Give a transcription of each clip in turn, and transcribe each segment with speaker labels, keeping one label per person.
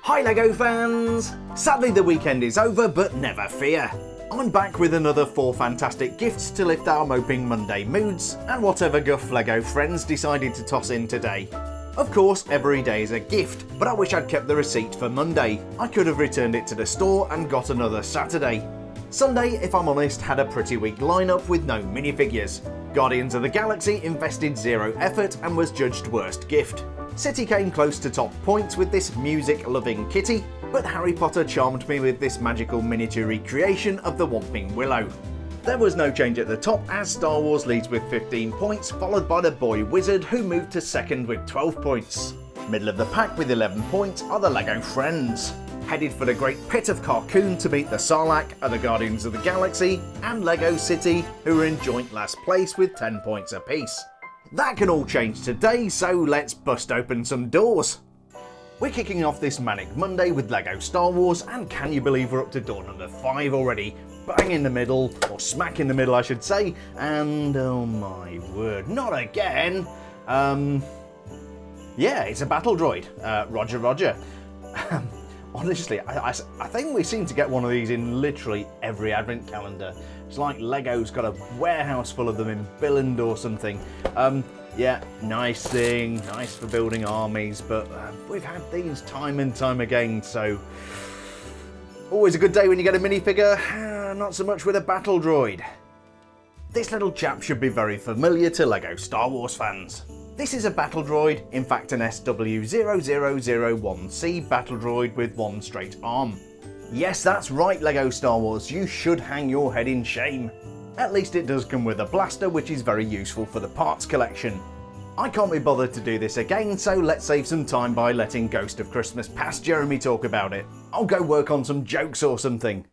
Speaker 1: Hi LEGO fans! Sadly the weekend is over, but never fear. I'm back with another 4 fantastic gifts to lift our moping Monday moods and whatever guff LEGO friends decided to toss in today. Of course, every day is a gift, but I wish I'd kept the receipt for Monday. I could have returned it to the store and got another Saturday. Sunday, if I'm honest, had a pretty weak lineup with no minifigures. Guardians of the Galaxy invested 0 effort and was judged worst gift. City came close to top points with this music-loving kitty, but Harry Potter charmed me with this magical miniature recreation of the Whomping Willow. There was no change at the top as Star Wars leads with 15 points, followed by the Boy Wizard who moved to second with 12 points. Middle of the pack with 11 points are the LEGO Friends. Headed for the Great Pit of Carcoon to beat the Sarlacc are the Guardians of the Galaxy and LEGO City, who are in joint last place with 10 points apiece. That can all change today, so let's bust open some doors. We're kicking off this manic Monday with LEGO Star Wars, and can you believe we're up to door number 5 already? Bang in the middle, or smack in the middle I should say, and oh my word, not again! Yeah, it's a battle droid. Roger. Honestly, I think we seem to get one of these in literally every advent calendar. It's like LEGO's got a warehouse full of them in Billund or something. Yeah, nice thing, nice for building armies, but we've had these time and time again, so always a good day when you get a minifigure, not so much with a battle droid. This little chap should be very familiar to LEGO Star Wars fans. This is a battle droid, in fact an SW0001C battle droid with 1 straight arm. Yes, that's right LEGO Star Wars, you should hang your head in shame. At least it does come with a blaster, which is very useful for the parts collection. I can't be bothered to do this again, so let's save some time by letting Ghost of Christmas Past Jeremy talk about it. I'll go work on some jokes or something.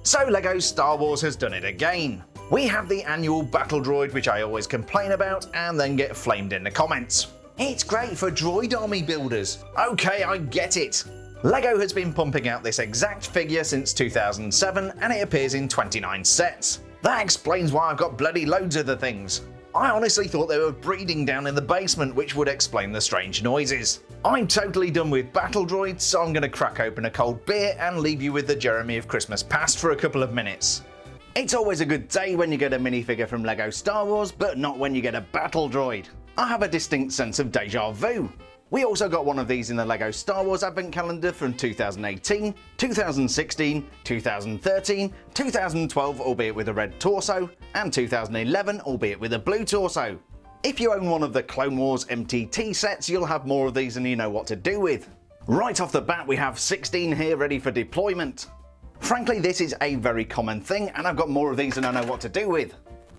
Speaker 1: So LEGO Star Wars has done it again. We have the annual battle droid, which I always complain about and then get flamed in the comments. It's great for droid army builders. Okay, I get it. LEGO has been pumping out this exact figure since 2007 and it appears in 29 sets. That explains why I've got bloody loads of the things. I honestly thought they were breeding down in the basement, which would explain the strange noises. I'm totally done with battle droids, so I'm going to crack open a cold beer and leave you with the Jeremy of Christmas Past for a couple of minutes. It's always a good day when you get a minifigure from LEGO Star Wars, but not when you get a battle droid. I have a distinct sense of deja vu. We also got one of these in the LEGO Star Wars Advent Calendar from 2018, 2016, 2013, 2012 albeit with a red torso, and 2011 albeit with a blue torso. If you own one of the Clone Wars MTT sets, you'll have more of these and you know what to do with. Right off the bat we have 16 here ready for deployment. Frankly, this is a very common thing and I've got more of these than I know what to do with.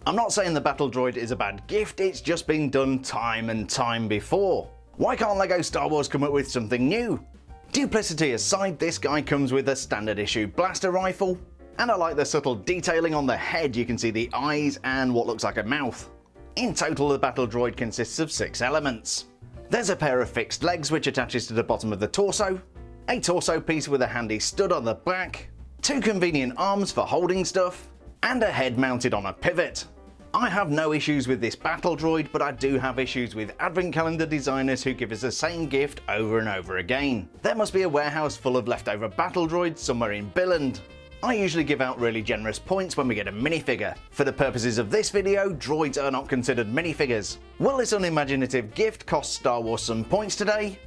Speaker 1: I'm not saying the battle droid is a bad gift, it's just been done time and time before. Why can't LEGO Star Wars come up with something new? Duplicity aside, this guy comes with a standard issue blaster rifle, and I like the subtle detailing on the head. You can see the eyes and what looks like a mouth. In total, the battle droid consists of 6 elements. There's a pair of fixed legs which attaches to the bottom of the torso, a torso piece with a handy stud on the back, 2 convenient arms for holding stuff, and a head mounted on a pivot. I have no issues with this battle droid, but I do have issues with advent calendar designers who give us the same gift over and over again. There must be a warehouse full of leftover battle droids somewhere in Billund. I usually give out really generous points when we get a minifigure. For the purposes of this video, droids are not considered minifigures. Will this unimaginative gift cost Star Wars some points today?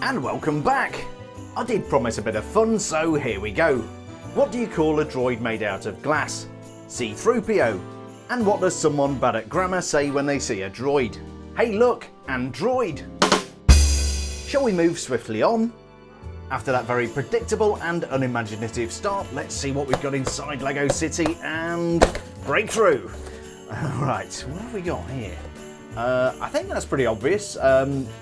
Speaker 1: And welcome back! I did promise a bit of fun, so here we go. What do you call a droid made out of glass? C-3PO. And what does someone bad at grammar say when they see a droid? Hey look, Android! Shall we move swiftly on? After that very predictable and unimaginative start, let's see what we've got inside LEGO City and breakthrough. Right, what have we got here? I think that's pretty obvious.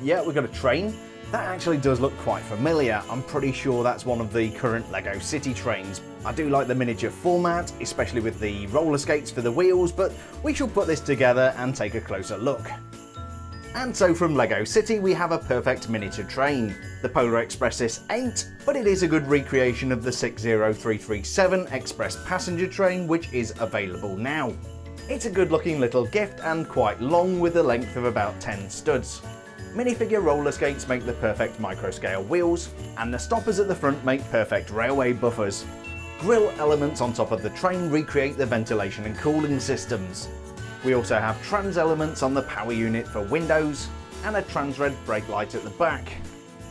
Speaker 1: Yeah, we've got a train. That actually does look quite familiar. I'm pretty sure that's one of the current LEGO City trains. I do like the miniature format, especially with the roller skates for the wheels, but we shall put this together and take a closer look. And so from LEGO City we have a perfect miniature train. The Polar Express this ain't, but it is a good recreation of the 60337 Express passenger train, which is available now. It's a good looking little gift and quite long with a length of about 10 studs. Minifigure roller skates make the perfect micro-scale wheels, and the stoppers at the front make perfect railway buffers. Grille elements on top of the train recreate the ventilation and cooling systems. We also have trans elements on the power unit for windows, and a trans-red brake light at the back.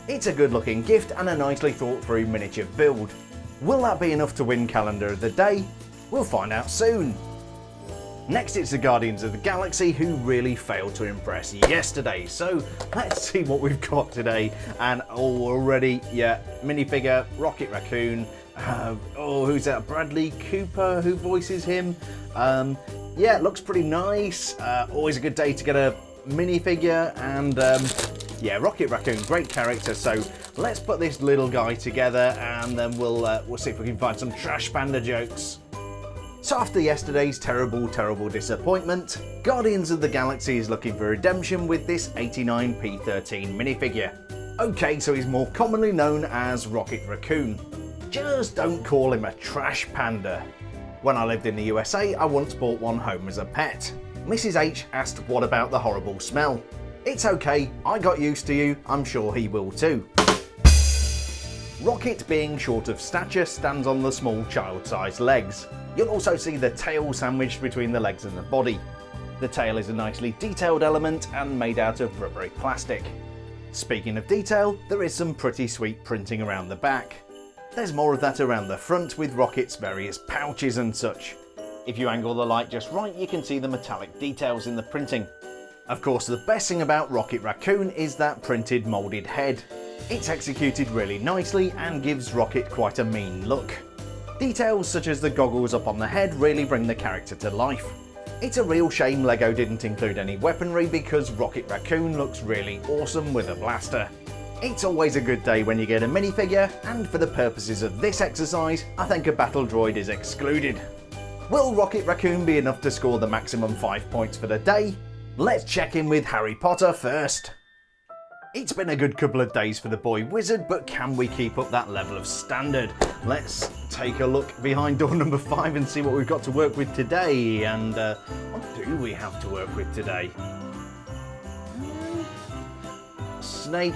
Speaker 1: It's a good looking gift and a nicely thought through miniature build. Will that be enough to win Calendar of the Day? We'll find out soon. Next it's the Guardians of the Galaxy, who really failed to impress yesterday, so let's see what we've got today. And already, yeah, minifigure, Rocket Raccoon, who's that, Bradley Cooper, who voices him? Yeah, it looks pretty nice, always a good day to get a minifigure, and yeah, Rocket Raccoon, great character, so let's put this little guy together and then we'll see if we can find some Trash Panda jokes. So after yesterday's terrible disappointment, Guardians of the Galaxy is looking for redemption with this 89p13 minifigure. Okay, so he's more commonly known as Rocket Raccoon. Just don't call him a trash panda. When I lived in the USA, I once bought one home as a pet. Mrs. H asked what about the horrible smell. It's okay, I got used to you, I'm sure he will too. Rocket, being short of stature, stands on the small child-sized legs. You'll also see the tail sandwiched between the legs and the body. The tail is a nicely detailed element and made out of rubbery plastic. Speaking of detail, there is some pretty sweet printing around the back. There's more of that around the front with Rocket's various pouches and such. If you angle the light just right, you can see the metallic details in the printing. Of course, the best thing about Rocket Raccoon is that printed moulded head. It's executed really nicely and gives Rocket quite a mean look. Details such as the goggles up on the head really bring the character to life. It's a real shame LEGO didn't include any weaponry because Rocket Raccoon looks really awesome with a blaster. It's always a good day when you get a minifigure, and for the purposes of this exercise, I think a battle droid is excluded. Will Rocket Raccoon be enough to score the maximum 5 points for the day? Let's check in with Harry Potter first. It's been a good couple of days for the boy wizard, but can we keep up that level of standard? Let's take a look behind door number 5 and see what we've got to work with today. And what do we have to work with today? Snake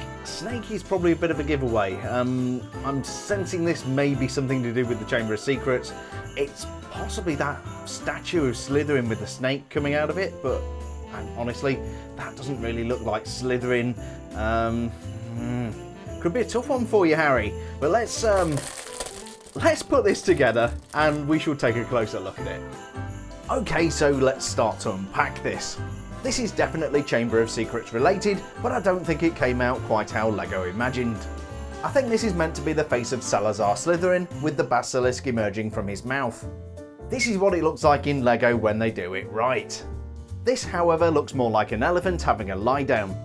Speaker 1: is probably a bit of a giveaway. I'm sensing this may be something to do with the Chamber of Secrets. It's possibly that statue of Slytherin with the snake coming out of it, but honestly, that doesn't really look like Slytherin. Could be a tough one for you, Harry. But let's put this together and we shall take a closer look at it. Okay, so let's start to unpack this. This is definitely Chamber of Secrets related, but I don't think it came out quite how LEGO imagined. I think this is meant to be the face of Salazar Slytherin, with the basilisk emerging from his mouth. This is what it looks like in LEGO when they do it right. This, however, looks more like an elephant having a lie down.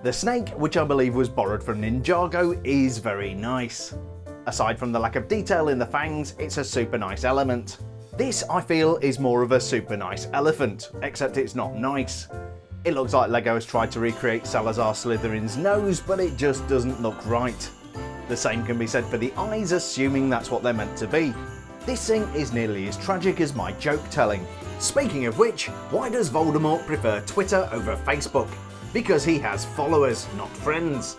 Speaker 1: The snake, which I believe was borrowed from Ninjago, is very nice. Aside from the lack of detail in the fangs, it's a super nice element. This, I feel, is more of a super nice elephant, except it's not nice. It looks like LEGO has tried to recreate Salazar Slytherin's nose, but it just doesn't look right. The same can be said for the eyes, assuming that's what they're meant to be. This thing is nearly as tragic as my joke telling. Speaking of which, why does Voldemort prefer Twitter over Facebook? Because he has followers, not friends.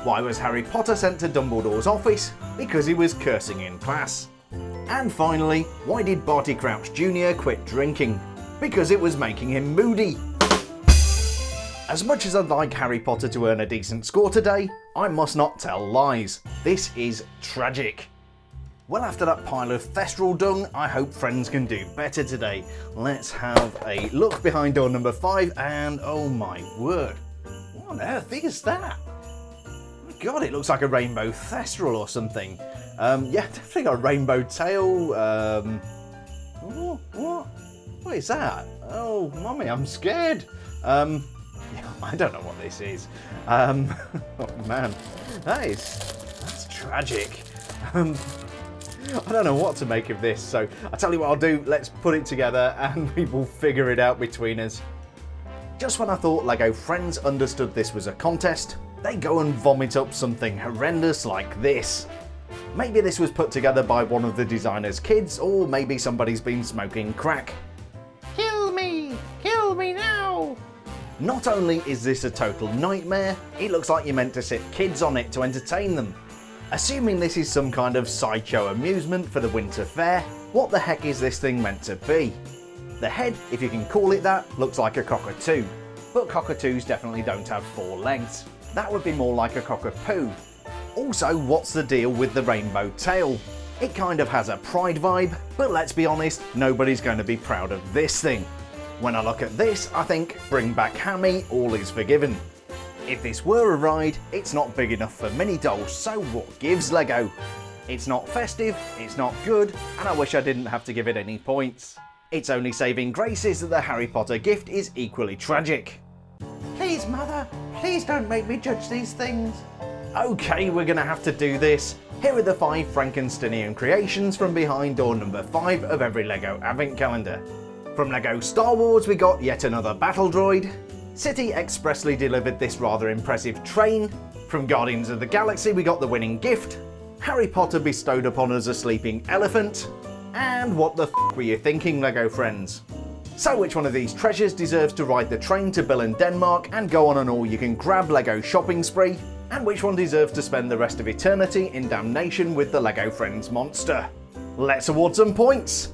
Speaker 1: Why was Harry Potter sent to Dumbledore's office? Because he was cursing in class. And finally, why did Barty Crouch Jr. quit drinking? Because it was making him moody. As much as I'd like Harry Potter to earn a decent score today, I must not tell lies. This is tragic. Well, after that pile of Thestral dung, I hope friends can do better today. Let's have a look behind door number 5 and oh my word, what on earth is that? God, it looks like a rainbow Thestral or something. Yeah, definitely got a rainbow tail. What is that? Oh, mummy, I'm scared. Yeah, I don't know what this is. Oh man, that's tragic. I don't know what to make of this, so I'll tell you what I'll do, let's put it together and we will figure it out between us. Just when I thought LEGO Friends understood this was a contest, they go and vomit up something horrendous like this. Maybe this was put together by one of the designer's kids, or maybe somebody's been smoking crack. Kill me now! Not only is this a total nightmare, it looks like you're meant to sit kids on it to entertain them. Assuming this is some kind of sideshow amusement for the winter fair, what the heck is this thing meant to be? The head, if you can call it that, looks like a cockatoo, but cockatoos definitely don't have 4 legs. That would be more like a cockapoo. Also, what's the deal with the rainbow tail? It kind of has a pride vibe, but let's be honest, nobody's going to be proud of this thing. When I look at this, I think, bring back Hammy, all is forgiven. If this were a ride, it's not big enough for mini dolls, so what gives, Lego? It's not festive, it's not good, and I wish I didn't have to give it any points. Its only saving grace is that the Harry Potter gift is equally tragic. Please, Mother, please don't make me judge these things. Okay, we're gonna have to do this. Here are the 5 Frankensteinian creations from behind door number 5 of every LEGO Advent Calendar. From LEGO Star Wars we got yet another battle droid. City expressly delivered this rather impressive train. From Guardians of the Galaxy we got the winning gift. Harry Potter bestowed upon us a sleeping elephant. And what the f were you thinking, LEGO friends? So which one of these treasures deserves to ride the train to Bill and Denmark and go on an all-you-can-grab LEGO shopping spree? And which one deserves to spend the rest of eternity in damnation with the LEGO Friends monster? Let's award some points!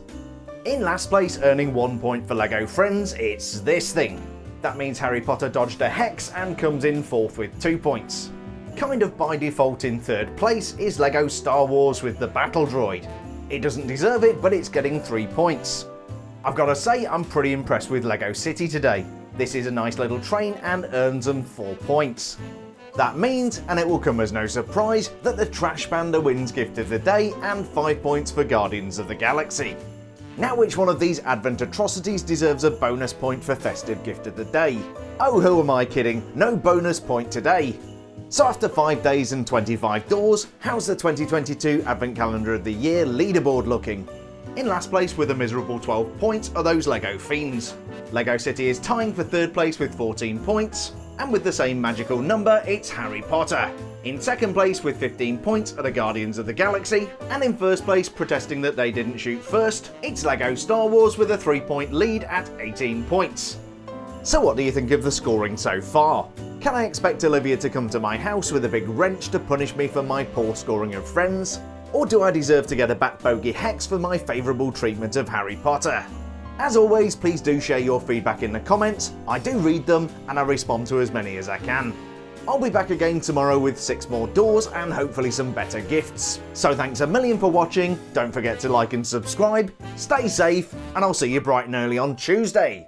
Speaker 1: In last place, earning 1 point for LEGO Friends, it's this thing. That means Harry Potter dodged a hex and comes in 4th with 2 points. Kind of by default in 3rd place is LEGO Star Wars with the battle droid. It doesn't deserve it, but it's getting 3 points. I've got to say, I'm pretty impressed with LEGO City today. This is a nice little train and earns them 4 points. That means, and it will come as no surprise, that the Trash Panda wins Gift of the Day and 5 points for Guardians of the Galaxy. Now which one of these Advent atrocities deserves a bonus point for Festive Gift of the Day? Oh, who am I kidding? No bonus point today. So after 5 days and 25 doors, how's the 2022 Advent Calendar of the Year leaderboard looking? In last place with a miserable 12 points are those LEGO Fiends. LEGO City is tying for 3rd place with 14 points, and with the same magical number, it's Harry Potter. In 2nd place with 15 points are the Guardians of the Galaxy, and in 1st place, protesting that they didn't shoot first, it's LEGO Star Wars with a 3-point lead at 18 points. So what do you think of the scoring so far? Can I expect Olivia to come to my house with a big wrench to punish me for my poor scoring of Friends? Or do I deserve to get a back bogey hex for my favourable treatment of Harry Potter? As always, please do share your feedback in the comments. I do read them and I respond to as many as I can. I'll be back again tomorrow with 6 more doors and hopefully some better gifts. So thanks a million for watching, don't forget to like and subscribe, stay safe, and I'll see you bright and early on Tuesday.